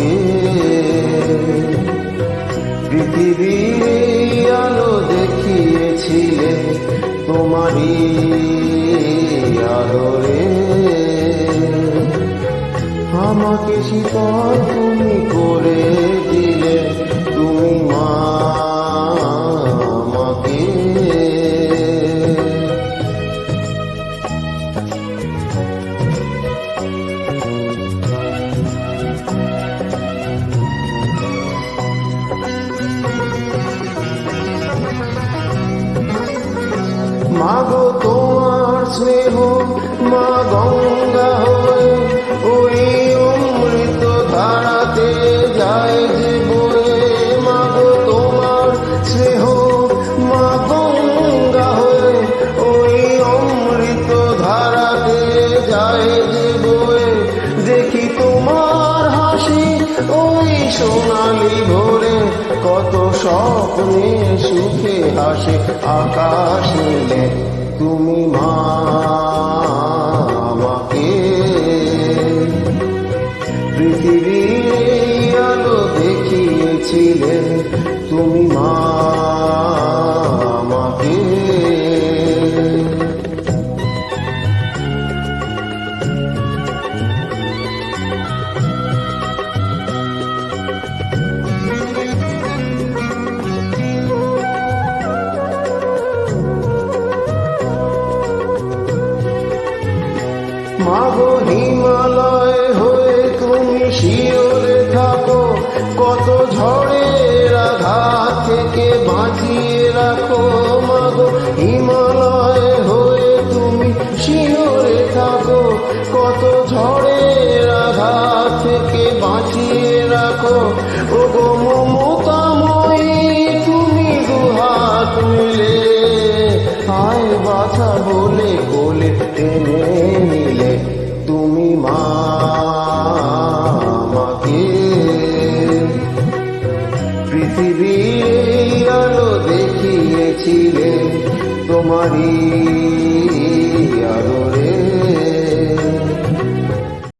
আমাকে পৃথিবীর আলো দেখিয়েছিলে তোমারই আদরে, আমাকে শীতল তুমি করে দিলে, তুমি মা আমাকে। মাগো তোমার স্নেহ মা গঙ্গা হয়ে ওই অমৃত ধারাতে যায় যে বয়ে, মাগো তোমার স্নেহ মা গঙ্গা হয়ে ওই অমৃত ধারাতে যায় যে বয়ে, দেখি তোমার হাসি ওই সোনালি ভোরে, কত স্বপ্নে সুখে হাসে আকাশ নীলে, তুমি মা আমাকে পৃথিবীর আলো দেখিয়েছিলে, তুমি মা আমাকে। মাগো হিমালয় হয়ে তুমি শিওরে থাকো, কত ঝড়ের আঘাত থেকে বাঁচিয়ে রাখো, মাগো হিমালয় হয়ে তুমি শিওরে থাকো, কত ঝড়ের আঘাত থেকে বাঁচিয়ে রাখো, ওগো মমতাময়ী তুমি দুহাত মিলে আয় বাছা বলে কোলে টেনে নিলে, তুমি মা আমাকে পৃথিবীর আলো দেখিয়েছিলে তোমারই